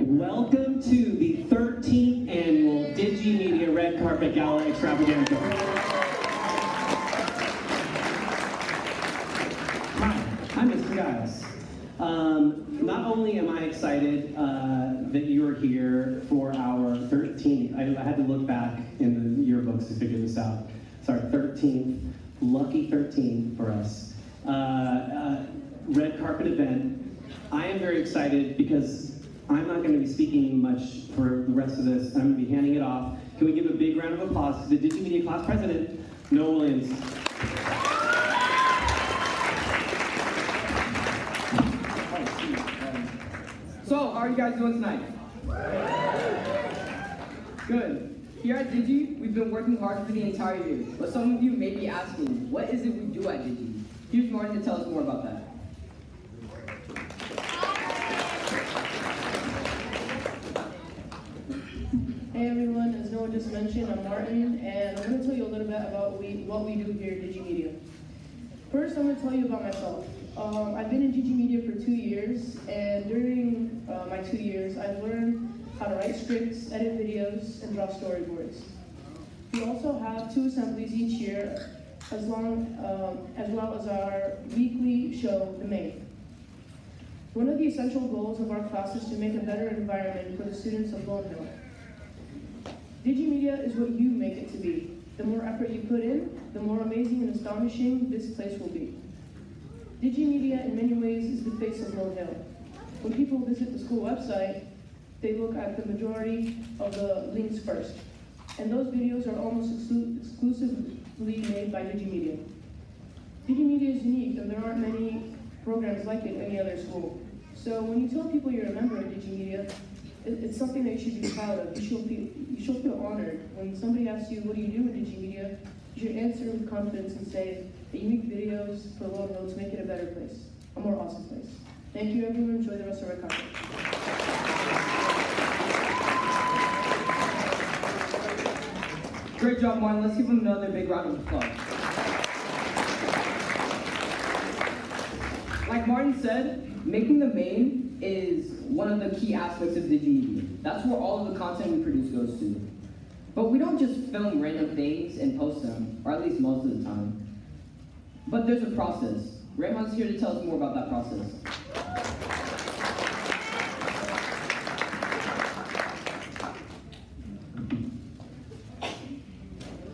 Welcome to the 13th annual DigiMedia Red Carpet Gala Extravaganza. Hi, I'm Mr. Giles. Not only am I excited that you're here for our 13th, I had to look back in the yearbooks to figure this out. It's our 13th, lucky 13 for us, red carpet event. I am very excited because I'm not going to be speaking much for the rest of this. I'm going to be handing it off. Can we give a big round of applause to the DigiMedia class president, Noah Williams. So, how are you guys doing tonight? Good. Here at Digi, we've been working hard for the entire year. But some of you may be asking, what is it we do at Digi? Here's Martin to tell us more about that. Hey everyone, as Noah just mentioned, I'm Martin, and I'm going to tell you a little bit about what we do here at DigiMedia. First, I'm going to tell you about myself. I've been in DigiMedia for 2 years, and during my 2 years, I've learned how to write scripts, edit videos, and draw storyboards. We also have 2 assemblies each year, as well as our weekly show, The Main. One of the essential goals of our class is to make a better environment for the students of Lone Hill. DigiMedia is what you make it to be. The more effort you put in, the more amazing and astonishing this place will be. DigiMedia, in many ways, is the face of Lone Hill. When people visit the school website, they look at the majority of the links first. And those videos are almost exclusively made by DigiMedia. DigiMedia is unique, and there aren't many programs like it in any other school. So when you tell people you're a member of DigiMedia, it's something that you should be proud of. You should feel honored. When somebody asks you, what do you do in DigiMedia, you should answer with confidence and say that you make videos for Lone Hill to make it a better place, a more awesome place. Thank you, everyone. Enjoy the rest of our conference. Great job, Martin. Let's give him another big round of applause. Like Martin said, making the main is one of the key aspects of DigiMedia. That's where all of the content we produce goes to. But we don't just film random things and post them, or at least most of the time. But there's a process. Raymon's here to tell us more about that process.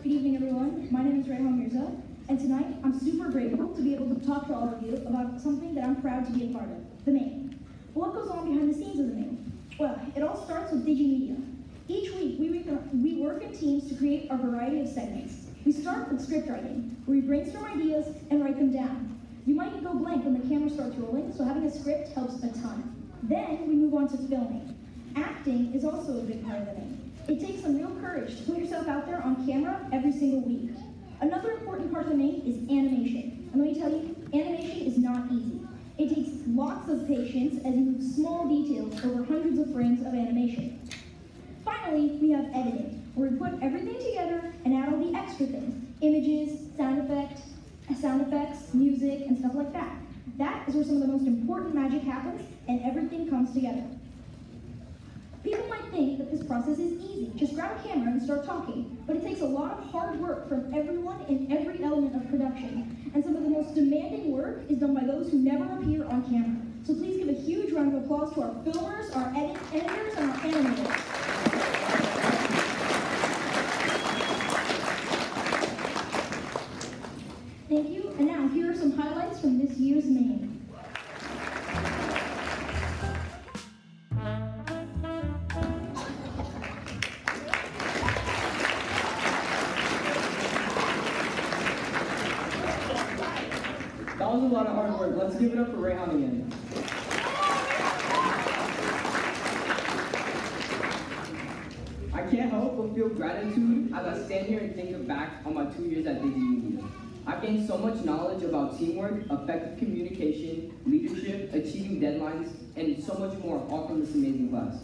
Good evening, everyone. My name is Rayhan Mirza, and tonight I'm super grateful to be able to talk to all of you about something that I'm proud to be a part of, the main. What goes on behind the scenes of the main? Well, it all starts with DigiMedia. Each week, we work in teams to create a variety of segments. We start with script writing, where we brainstorm ideas and write them down. You might go blank when the camera starts rolling, so having a script helps a ton. Then we move on to filming. Acting is also a big part of the main. It takes some real courage to put yourself out there on camera every single week. Another important part of the main is animation. And let me tell you, animation is not easy. It takes lots of patience as you move small details over hundreds of frames of animation. Finally, we have editing, where we put everything together and add all the extra things, images, sound effects, music, and stuff like that. That is where some of the most important magic happens and everything comes together. People might think that this process is easy. Just grab a camera and start talking. But it takes a lot of hard work from everyone in every element of production. And some of the most demanding work is done by those who never appear on camera. So please give a huge round of applause to our filmers, our editors, and our animators. Thank you. And now, here are some highlights from this year's main. That was a lot of hard work. Let's give it up for Rayhan again. I can't help but feel gratitude as I stand here and think back on my 2 years at DigiMedia. I've gained so much knowledge about teamwork, effective communication, leadership, achieving deadlines, and so much more, all from this amazing class.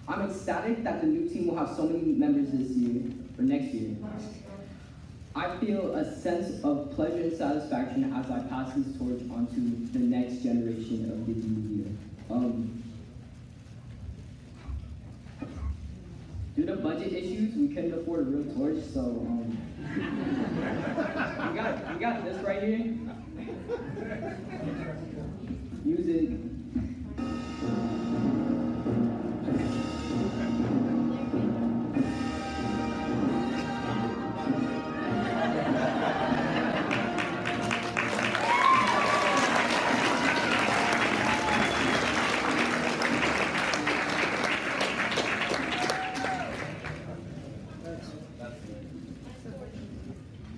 I'm ecstatic that the new team will have so many members this year, or next year. I feel a sense of pleasure and satisfaction as I pass this torch onto the next generation of DigiMedia. budget issues, we couldn't afford a real torch, so we got this right here. Use it.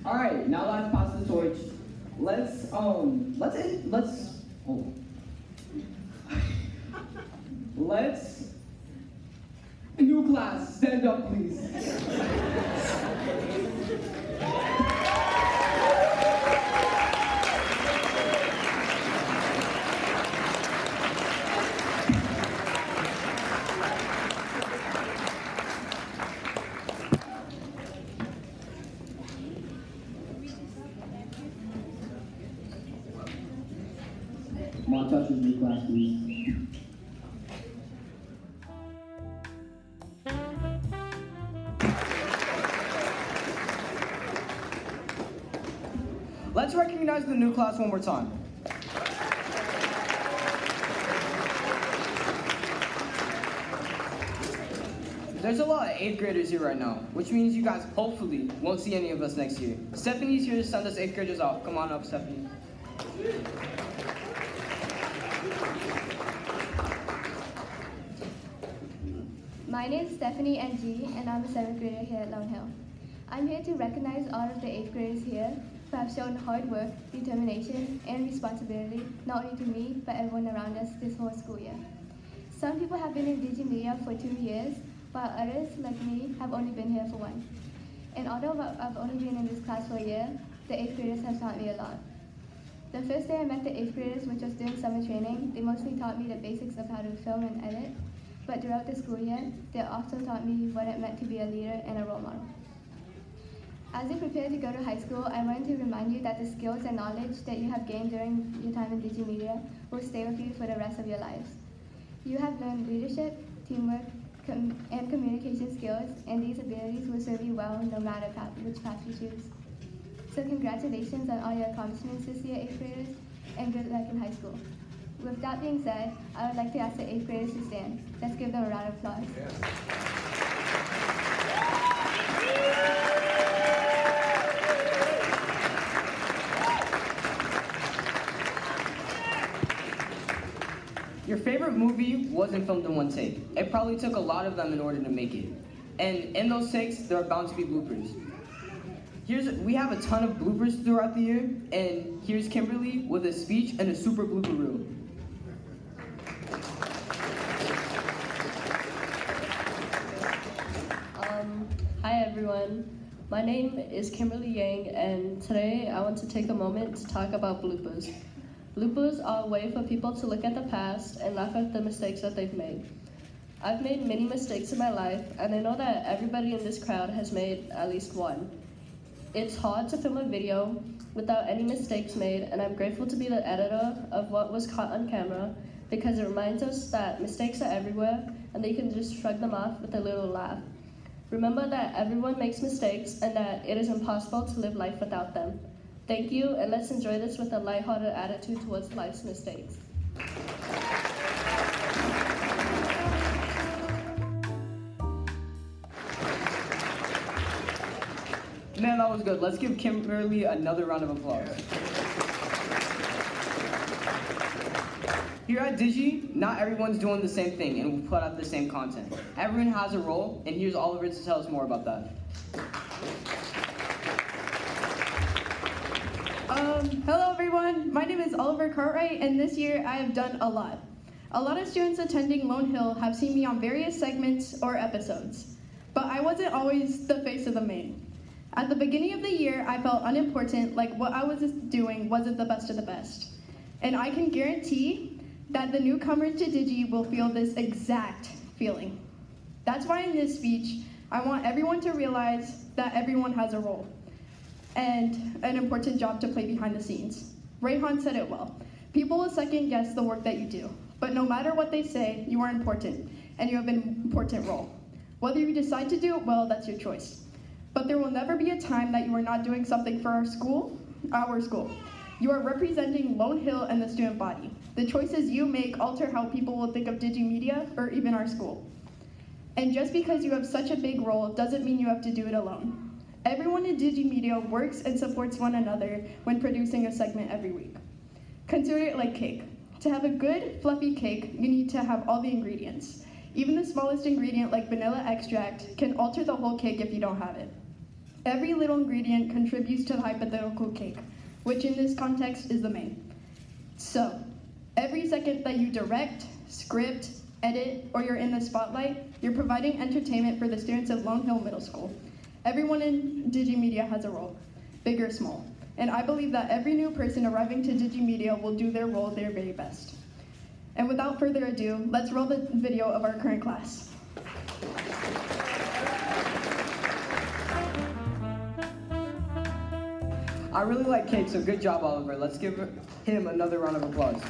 All right, now that I've passed the torch, let's new class, stand up, please. Montage with new class, please. Let's recognize the new class one more time. There's a lot of 8th graders here right now, which means you guys hopefully won't see any of us next year. Stephanie's here to send us 8th graders off. Come on up, Stephanie. My name is Stephanie Ng, and I'm a 7th grader here at Lone Hill. I'm here to recognize all of the 8th graders here who have shown hard work, determination, and responsibility, not only to me, but everyone around us this whole school year. Some people have been in DigiMedia for 2 years, while others, like me, have only been here for 1. And although I've only been in this class for a year, the 8th graders have taught me a lot. The first day I met the 8th graders, which was during summer training, they mostly taught me the basics of how to film and edit. But throughout the school year, they also taught me what it meant to be a leader and a role model. As you prepare to go to high school, I wanted to remind you that the skills and knowledge that you have gained during your time in DigiMedia will stay with you for the rest of your lives. You have learned leadership, teamwork, and communication skills, and these abilities will serve you well no matter which path you choose. So congratulations on all your accomplishments this year, 8th graders, and good luck in high school. With that being said, I would like to ask the 8th graders to stand. Let's give them a round of applause. Your favorite movie wasn't filmed in one take. It probably took a lot of them in order to make it. And in those takes, there are bound to be bloopers. We have a ton of bloopers throughout the year, and here's Kimberly with a speech and a super blooper reel. Hi everyone, my name is Kimberly Yang, and today I want to take a moment to talk about bloopers. Bloopers are a way for people to look at the past and laugh at the mistakes that they've made. I've made many mistakes in my life, and I know that everybody in this crowd has made at least one. It's hard to film a video without any mistakes made, and I'm grateful to be the editor of what was caught on camera because it reminds us that mistakes are everywhere and that you can just shrug them off with a little laugh. Remember that everyone makes mistakes and that it is impossible to live life without them. Thank you, and let's enjoy this with a lighthearted attitude towards life's mistakes. Man, that was good. Let's give Kimberly another round of applause. Here at Digi, not everyone's doing the same thing and we put out the same content. Everyone has a role, and here's Oliver to tell us more about that. Hello everyone, my name is Oliver Cartwright, and this year I have done a lot. A lot of students attending Lone Hill have seen me on various segments or episodes, but I wasn't always the face of the main. At the beginning of the year, I felt unimportant, like what I was doing wasn't the best of the best. And I can guarantee that the newcomers to Digi will feel this exact feeling. That's why in this speech, I want everyone to realize that everyone has a role and an important job to play behind the scenes. Rayhan said it well. People will second guess the work that you do, but no matter what they say, you are important, and you have an important role. Whether you decide to do it well, that's your choice. But there will never be a time that you are not doing something for our school. You are representing Lone Hill and the student body. The choices you make alter how people will think of DigiMedia or even our school. And just because you have such a big role doesn't mean you have to do it alone. Everyone in DigiMedia works and supports one another when producing a segment every week. Consider it like cake. To have a good, fluffy cake, you need to have all the ingredients. Even the smallest ingredient, like vanilla extract, can alter the whole cake if you don't have it. Every little ingredient contributes to the hypothetical cake, which in this context is the main. So, every second that you direct, script, edit, or you're in the spotlight, you're providing entertainment for the students of Lone Hill Middle School. Everyone in DigiMedia has a role, big or small. And I believe that every new person arriving to DigiMedia will do their role their very best. And without further ado, let's roll the video of our current class. I really like cake, so good job, Oliver. Let's give him another round of applause.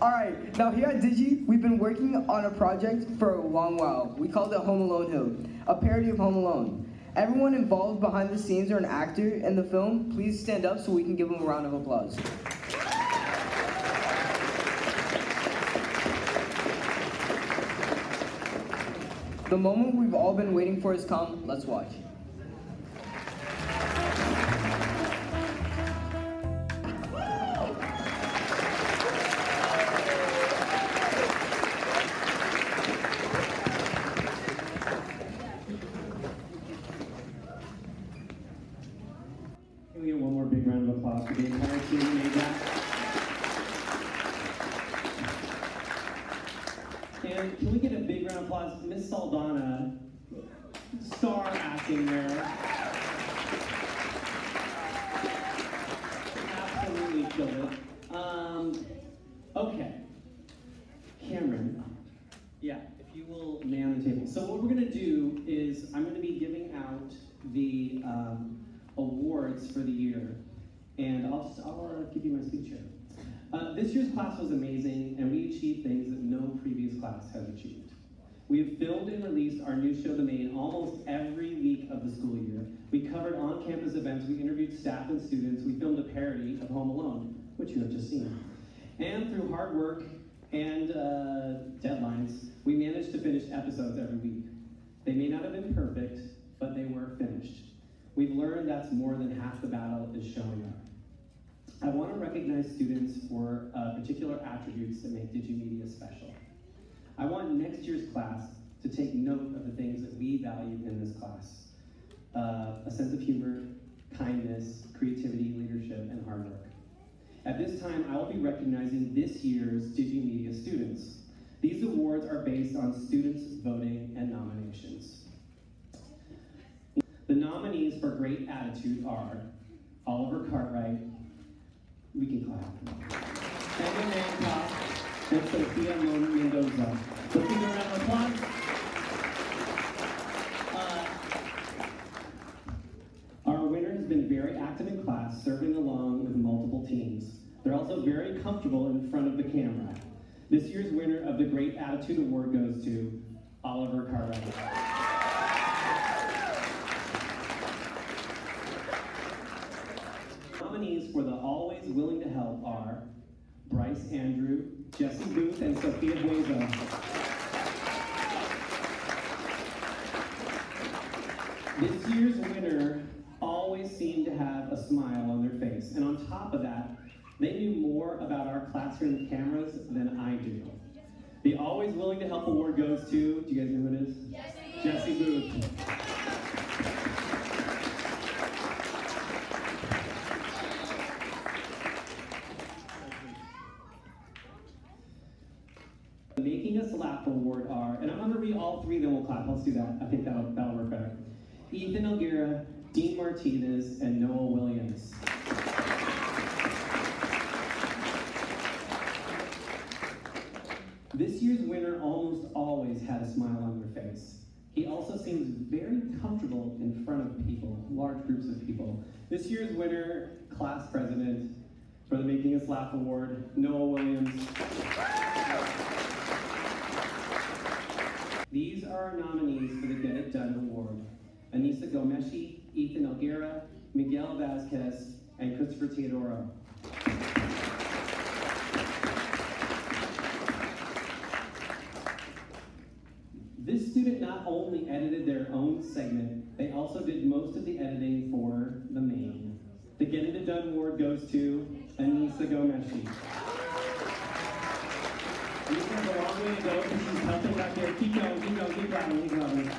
Alright, now here at Digi, we've been working on a project for a long while. We called it Home Alone Hill, a parody of Home Alone. Everyone involved behind the scenes or an actor in the film, please stand up so we can give them a round of applause. The moment we've all been waiting for has come. Let's watch. Can we get one more big round of applause for the entire team who made that? And can we get a big round of applause? Miss Saldana, star acting there. Absolutely killed it. Okay. Cameron, yeah, if you will man the table. So what we're gonna do is I'm gonna be giving out the awards for the year, and I'll give you my speech here. This year's class was amazing, and we achieved things that no previous class has achieved. We have filmed and released our new show, The Main, almost every week of the school year. We covered on-campus events, we interviewed staff and students, we filmed a parody of Home Alone, which you have just seen. And through hard work and deadlines, we managed to finish episodes every week. They may not have been perfect, but they were finished. We've learned that's more than half the battle is showing up. I want to recognize students for particular attributes that make DigiMedia special. I want next year's class to take note of the things that we value in this class. A sense of humor, kindness, creativity, leadership, and hard work. At this time, I will be recognizing this year's DigiMedia students. These awards are based on students voting and nominations. The nominees for great attitude are Oliver Cartwright, we can clap, Emma Mancock, and Sophia Mendoza. Let's give a round of applause. Our winner has been very active in class, serving along with multiple teams. They're also very comfortable in front of the camera. This year's winner of the Great Attitude Award goes to Oliver Cartwright. Nominees for the Always Willing to Help are Bryce Andrew, Jesse Booth, and Sophia Buezo. This year's winner always seemed to have a smile on their face, and on top of that, they knew more about our classroom cameras than I do. The Always Willing to Help Award goes to, do you guys know who it is? Jesse Booth. The Making Us Laugh Award are, and I'm going to read all three, then we'll clap. Let's do that. I think that'll work better. Ethan Elguera, Dean Martinez, and Noah Williams. This year's winner almost always had a smile on their face. He also seems very comfortable in front of people, large groups of people. This year's winner, class president, for the Making Us Laugh Award, Noah Williams. These are our nominees for the Get It Done Award: Anissa Gomeshi, Ethan Elguera, Miguel Vasquez, and Christopher Teodoro. This student not only edited their own segment, they also did most of the editing for the main. The Get It Done Award goes to Anissa Gomeshi. Anissa has a long way to go because she's helping back there. Keep going, keep going, keep going, keep going.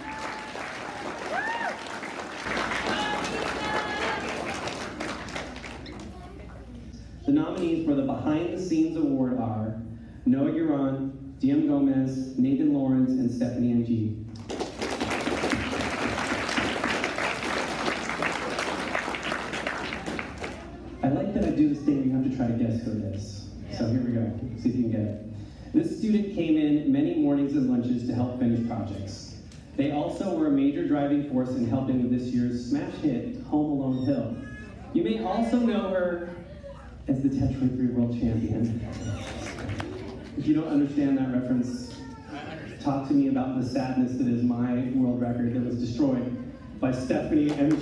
The nominees for the Behind the Scenes Award are Noah Gueron, DM Gomez, Nathan Lawrence, and Stephanie Ng. I like that I do this thing where you have to try to guess who it is. So here we go, see if you can get it. This student came in many mornings and lunches to help finish projects. They also were a major driving force in helping with this year's smash hit, Home Alone Hill. You may also know her as the Tetroid 3 World Champion. If you don't understand that reference, talk to me about the sadness that is my world record that was destroyed by Stephanie Ng.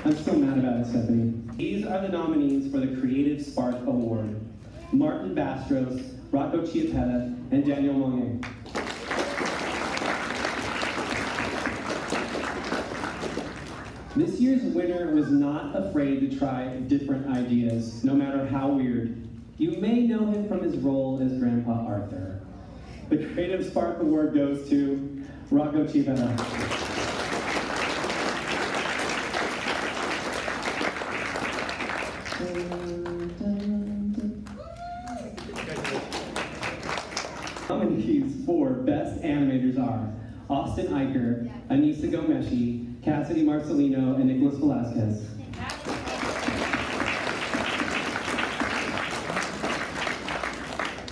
I'm so mad about it, Stephanie. These are the nominees for the Creative Spark Award: Martin Bastros, Rocco Chiappetta, and Daniel Monge. This year's winner was not afraid to try different ideas, no matter how weird. You may know him from his role as Grandpa Arthur. The Creative Spark Award goes to Rocco Chiappetta. Nominees for Best Animators are Austin Eicher, Anissa Gomeshi, Cassidy Marcelino, and Nicholas Velasquez.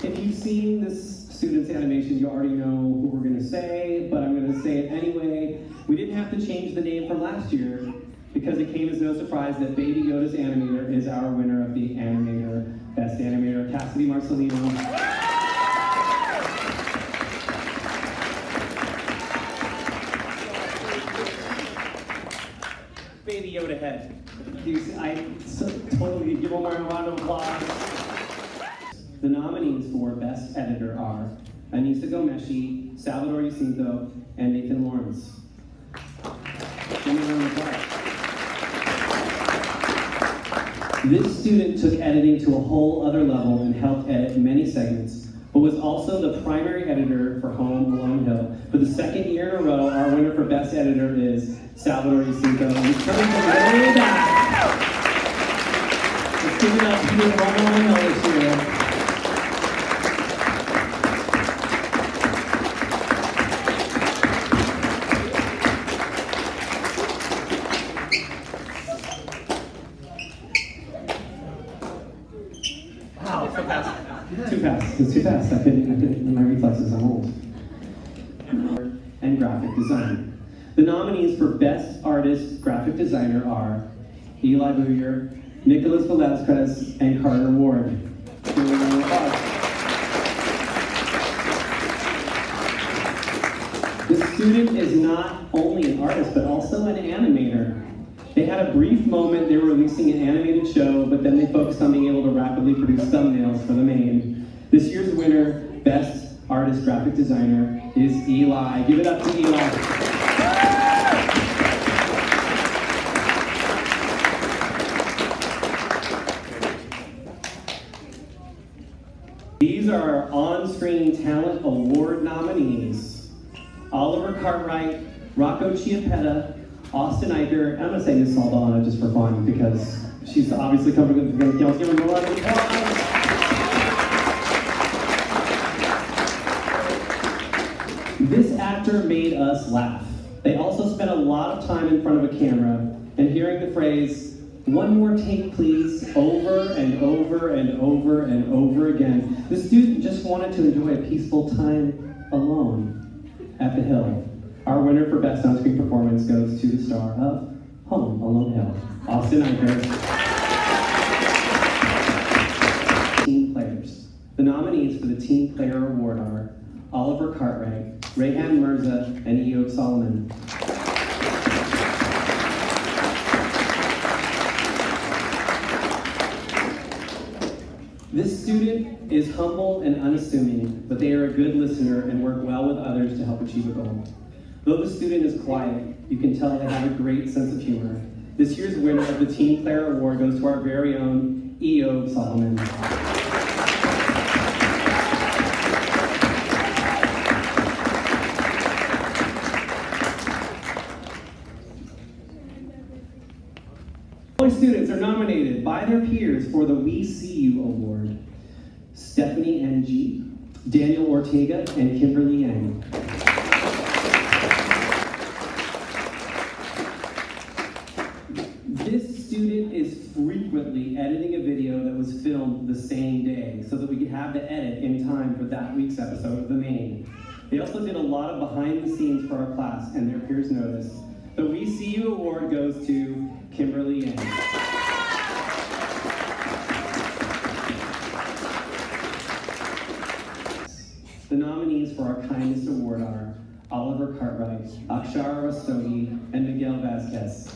If you've seen this student's animation, you already know who we're going to say, but I'm going to say it anyway. We didn't have to change the name from last year because it came as no surprise that Baby Yoda's animator is our winner of the Animator Best Animator, Cassidy Marcelino. Baby Yoda head. I totally give him a round of applause. The nominees for Best Editor are Anissa Gomeshi, Salvador Jacinto, and Nathan Lawrence. Give me a round of applause. This student took editing to a whole other level and helped edit many segments, but was also the primary editor for Home Alone Hill. For the second year in a row, our winner for Best Editor is Salvador Jacinto. He's coming from way back. Let's give it up to Home Alone Hill this year. Wow, so fast. Too fast. It's too fast. I couldn't, my reflexes, I'm old. And graphic design. The nominees for Best Artist Graphic Designer are Eli Booyer, Nicholas Velasquez, and Carter Ward. This student is not only an artist, but also an animator. They had a brief moment, they were releasing an animated show, but then they focused on being able to rapidly produce thumbnails for the main. This year's winner, Best Artist Graphic Designer, is Eli. Give it up to Eli. These are our on-screen talent award nominees: Oliver Cartwright, Rocco Chiappetta, Austin Eicher, and I'm going to say Miss Saldana just for fun because she's obviously coming with the girls. Give her a round of applause. This actor made us laugh. They also spent a lot of time in front of a camera and hearing the phrase, "One more take, please," over and over and over and over again. The student just wanted to enjoy a peaceful time alone at the Hill. Our winner for Best On-Screen Performance goes to the star of Home Alone Hill, Austin Eicher. Team players. The nominees for the Team Player Award are Oliver Cartwright, Rayhan Mirza, and Eob Solomon. This student is humble and unassuming, but they are a good listener and work well with others to help achieve a goal. Though the student is quiet, you can tell they have a great sense of humor. This year's winner of the Team Player Award goes to our very own Eob Solomon. Students are nominated by their peers for the We See You Award. Stephanie Ng, Daniel Ortega, and Kimberly Yang. This student is frequently editing a video that was filmed the same day so that we could have the edit in time for that week's episode of The Main. They also did a lot of behind the scenes for our class, and their peers noticed. The We See You Award goes to Kimberly Yang. The nominees for our Kindness Award are Oliver Cartwright, Akshara Rastogi, and Miguel Vasquez.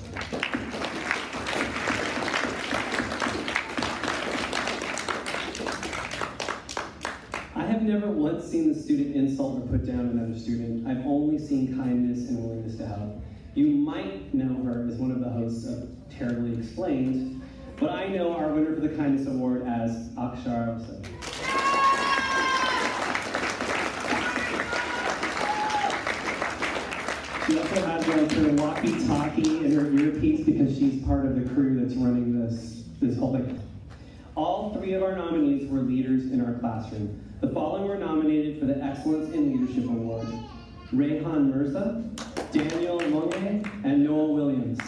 I have never once seen the student insult or put down another student. I've only seen kindness and willingness to help. You might know her as one of the hosts of Terribly Explained, but I know our winner for the Kindness Award as Akshara Rastogi. She also has like her walkie-talkie and her earpiece because she's part of the crew that's running this whole thing. All three of our nominees were leaders in our classroom. The following were nominated for the Excellence in Leadership Award: Rayhan Mirza, Daniel Monge, and Noah Williams.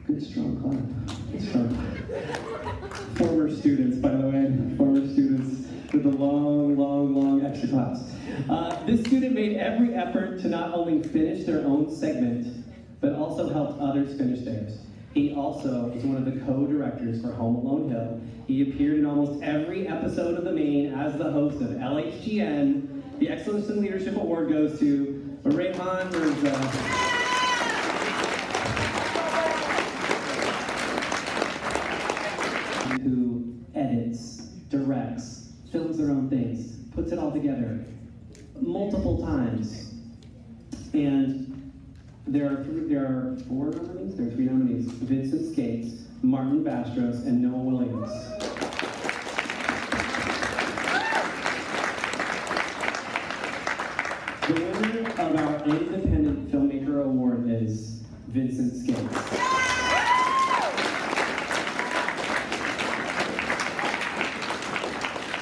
Good strong clap. Good strong. Former students, by the way, former students with the long extra claps. This student made every effort to not only finish their own segment, but also helped others finish theirs. He also is one of the co-directors for Home Alone Hill. He appeared in almost every episode of The Main as the host of LHGN. The Excellence in Leadership Award goes to Rayhan Mirza. Who edits, directs, films their own things, puts it all together multiple times. And there are four nominees? There are three nominees: Vincent Skates, Martin Bastros, and Noah Williams. The winner of our Independent Filmmaker Award is Vincent Skates.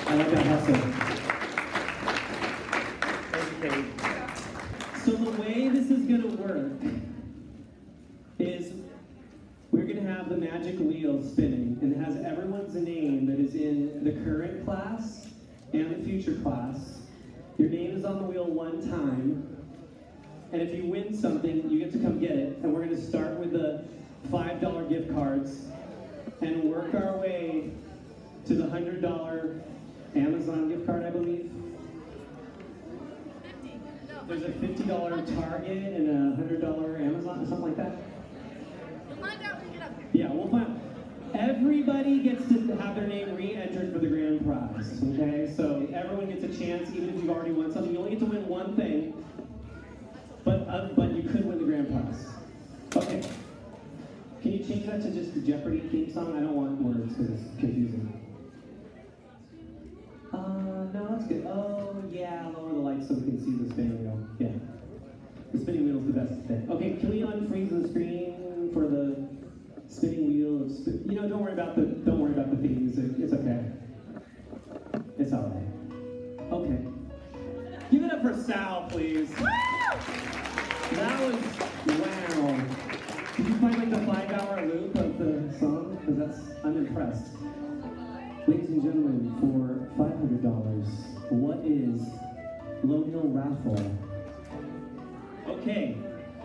I like that hustle. So the way this is going to work is we're going to have the magic wheel spinning, and it has everyone's name that is in the current class and the future class. Your name is on the wheel one time, and if you win something, you get to come get it. And we're going to start with the $5 gift cards and work our way to the $100 Amazon gift card, I believe. There's a $50 Target and a $100 Amazon or something like that. We'll find out when we get up here. Yeah, we'll find. Everybody gets to have their name re-entered for the grand prize. Okay, so everyone gets a chance, even if you've already won something. You only get to win one thing, but you could win the grand prize. Okay. Can you change that to just the Jeopardy theme song? I don't want words because it's confusing. No, that's good. Oh, yeah, lower the lights so we can see the spinning wheel. Yeah. The spinning wheel is the best thing. Okay, can we unfreeze the screen for the spinning wheel? You know, don't worry about the theme music. It's okay. It's all right. Okay. Give it up for Sal, please. That was, wow. Did you find like the 5-hour loop of the song? Because I'm impressed. Ladies and gentlemen, for $500, what is Lone Hill Raffle? Okay,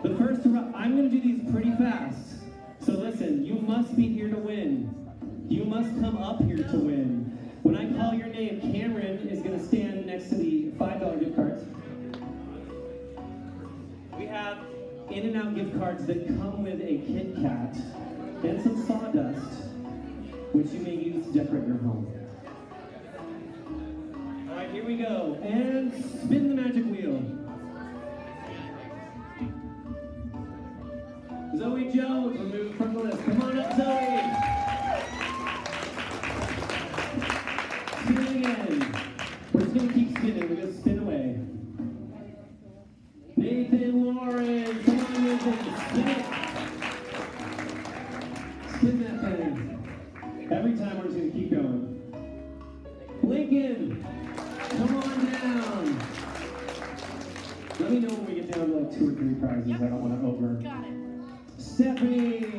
the first, I'm going to do these pretty fast. So listen, you must be here to win. You must come up here to win. When I call your name, Cameron is going to stand next to the $5 gift cards. We have In-N-Out gift cards that come with a Kit Kat and some sawdust, which you may use to decorate your home. All right, here we go. And spin the magic wheel. Zoe Jones, removed from the list. Come on up, Zoe. Spin again. We're just going to keep spinning. We're going to spin away. Nathan Warren. Come on, Nathan. Spin it. Spin that thing. Every time we're just going to keep going. Lincoln. Come on down. Let me know when we get down to like 2 or 3 prizes. I don't want to over. Got it. Stephanie!